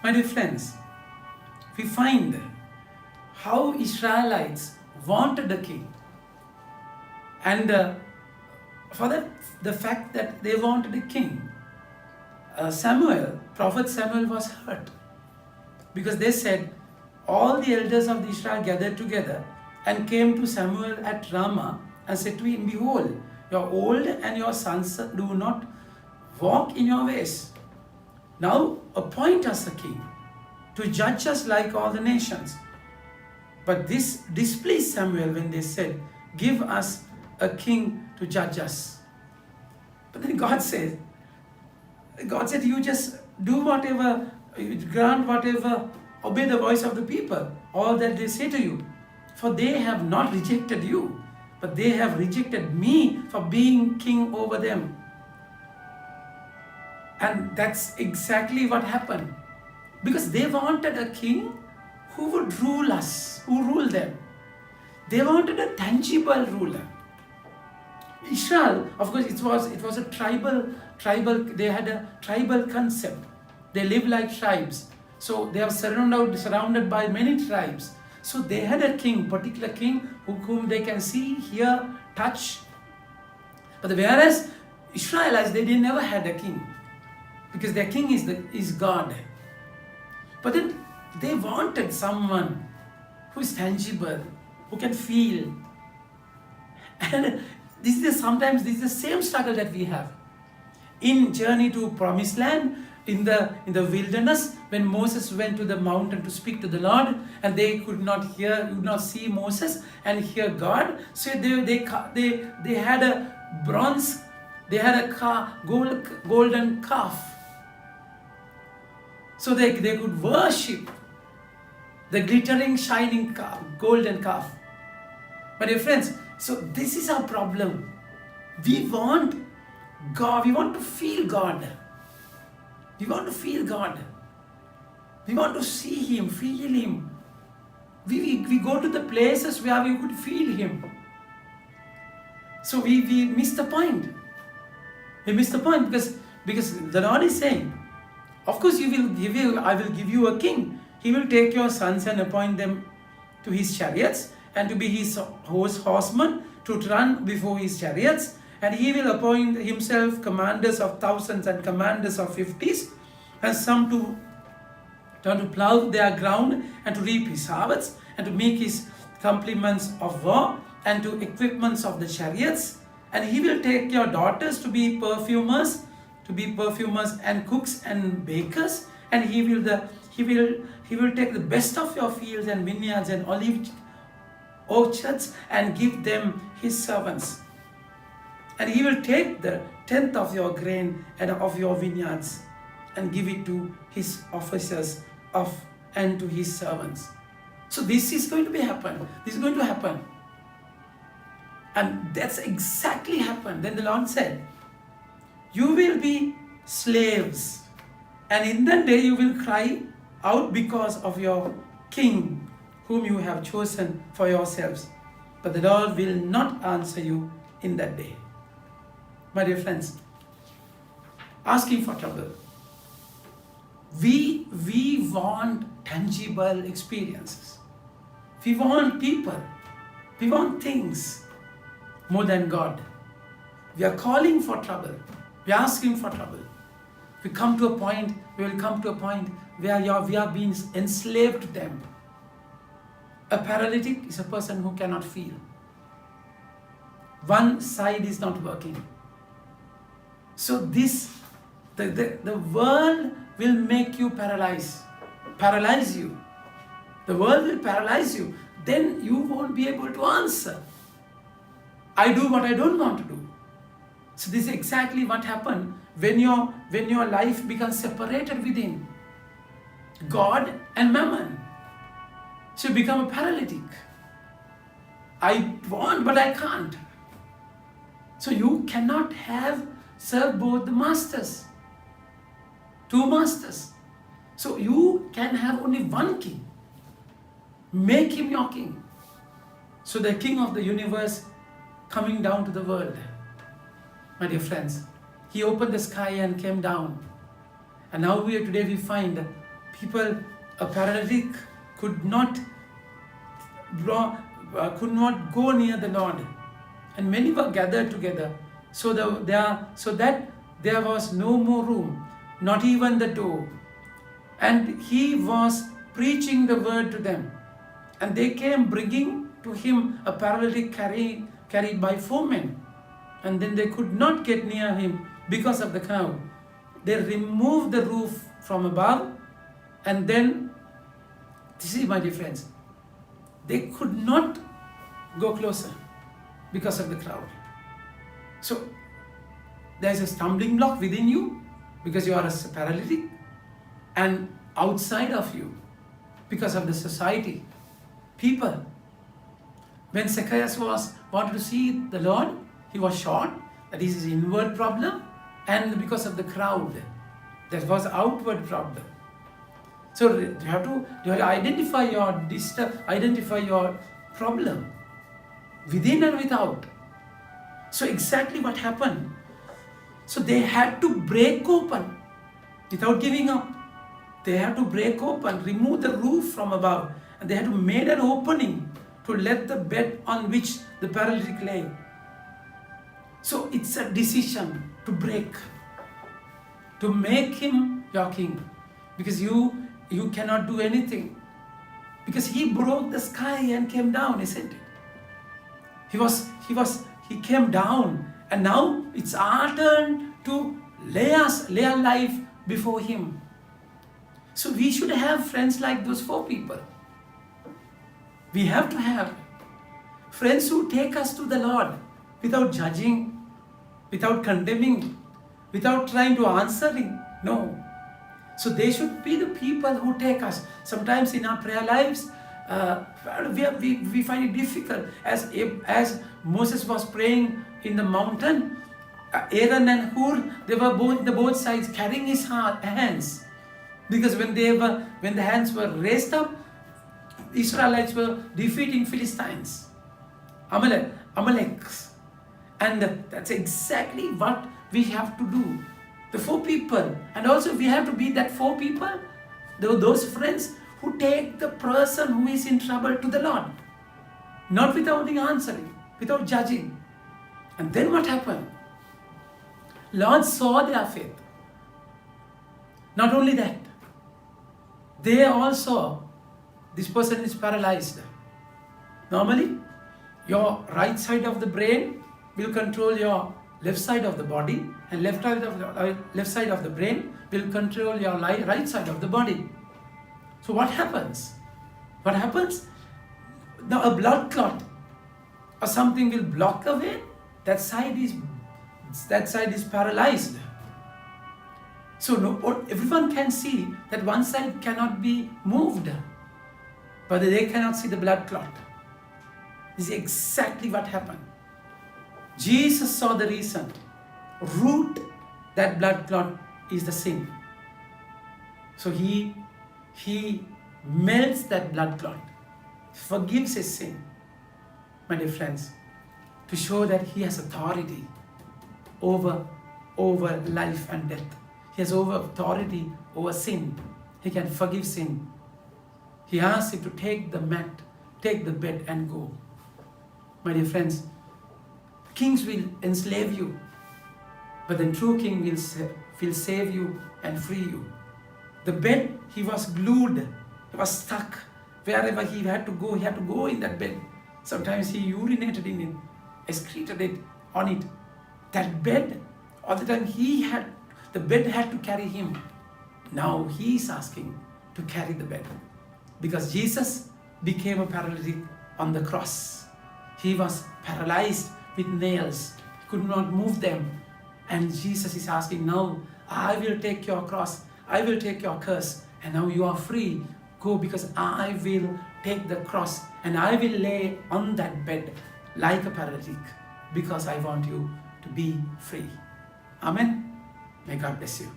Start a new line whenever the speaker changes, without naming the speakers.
My dear friends, we find how Israelites wanted a king. And for that, the fact that they wanted a king, Prophet Samuel was hurt. Because they said, all the elders of Israel gathered together and came to Samuel at Ramah and said to him, behold, you are old and your sons do not walk in your ways. Now appoint us a king to judge us like all the nations. But this displeased Samuel when they said, give us a king to judge us. But then God said, you just do whatever, grant whatever, obey the voice of the people, all that they say to you. For they have not rejected you, but they have rejected me for being king over them. And that's exactly what happened. Because they wanted a king who would rule us, who ruled them. They wanted a tangible ruler. Israel, of course, it was a tribal, they had a tribal concept. They lived like tribes. So they are surrounded by many tribes. So they had a king, particular king, whom they can see, hear, touch. But whereas Israelites, they never had a king. Because their king is God. But then they wanted someone who is tangible, who can feel. And sometimes this is the same struggle that we have. In journey to promised land, in the wilderness, when Moses went to the mountain to speak to the Lord, and they could not see Moses and hear God, so they had a bronze, they had a golden calf, so they could worship the glittering, shining calf, golden calf. My dear friends, so this is our problem. We want God. We want to feel God. We want to feel God. We want to see Him, feel Him. We go to the places where we could feel Him. So we miss the point. We miss the point because the Lord is saying, of course I will give you a king. He will take your sons and appoint them to His chariots and to be His horsemen to run before His chariots. And He will appoint Himself commanders of thousands and commanders of 50s, and some to plow their ground and to reap His harvests, and to make His complements of war and to equipments of the chariots. And He will take your daughters to be perfumers and cooks and bakers. And He will take the best of your fields and vineyards and olive orchards and give them His servants. And He will take the tenth of your grain and of your vineyards and give it to His officers and to His servants. So this is going to happen. This is going to happen. And that's exactly happened. Then the Lord said, you will be slaves, and in that day you will cry out because of your king whom you have chosen for yourselves. But the Lord will not answer you in that day. My dear friends, asking for trouble. We want tangible experiences. We want people. We want things more than God. We are calling for trouble. We are asking for trouble. We will come to a point where we are being enslaved to them. A paralytic is a person who cannot feel. One side is not working. So the world will make you paralyze you. The world will paralyze you. Then you won't be able to answer. I do what I don't want to do. So this is exactly what happened when your life becomes separated within God and mammon. So you become a paralytic. I want, but I can't. So you cannot serve both the masters. Two masters. So you can have only one king. Make him your king. So the king of the universe coming down to the world. My dear friends, he opened the sky and came down. And now today we find people, a paralytic could not go near the Lord, and many were gathered together, so that there was no more room, not even the door. And he was preaching the word to them. And they came bringing to him a paralytic carried by 4 men. And then they could not get near him because of the crowd. They removed the roof from above, and then, see my dear friends, they could not go closer because of the crowd. So there is a stumbling block within you because you are a paralytic, and outside of you because of the society, people. When Zacchaeus wanted to see the Lord, he was short. That is his inward problem, and because of the crowd, that was outward problem. So you have to identify your problem within and without. So exactly what happened. So they had to break open without giving up. They had to break open, remove the roof from above, and they had to make an opening to let the bed on which the paralytic lay. So it's a decision to break, to make him your king, because you cannot do anything, because he broke the sky and came down, isn't it? He came down, and now it's our turn to lay our life before him. So we should have friends like those 4 people. We have to have friends who take us to the Lord without judging, without condemning, without trying to answering. No. So they should be the people who take us. Sometimes in our prayer lives, we find it difficult. As Moses was praying in the mountain, Aaron and Hur, they were both sides carrying his hands. Because when the hands were raised up, Israelites were defeating Philistines, Amaleks. And that's exactly what we have to do. The 4 people. And also we have to be that 4 people, those friends who take the person who is in trouble to the Lord. Not without answering, without judging. And then what happened? Lord saw their faith. Not only that, they also, this person is paralyzed. Normally, your right side of the brain will control your left side of the body, and left side of the brain will control your right side of the body. So what happens? What happens? Now a blood clot or something will block away. That side is paralyzed. So everyone can see that one side cannot be moved, but they cannot see the blood clot. This is exactly what happened. Jesus saw the reason. Root that blood clot is the sin. So he melts that blood clot, forgives his sin, my dear friends, to show that he has authority over life and death. He has authority over sin. He can forgive sin. He asks you to take the mat, take the bed and go. My dear friends, kings will enslave you, but the true king will save you and free you. The bed, he was glued, he was stuck. Wherever he had to go in that bed. Sometimes he urinated in it, excreted it on it. That bed, all the time the bed had to carry him. Now he is asking to carry the bed. Because Jesus became a paralytic on the cross. He was paralyzed with nails. He could not move them. And Jesus is asking, now I will take your cross. I will take your curse. And now you are free. Go, because I will take the cross and I will lay on that bed like a paralytic, because I want you to be free. Amen. May God bless you.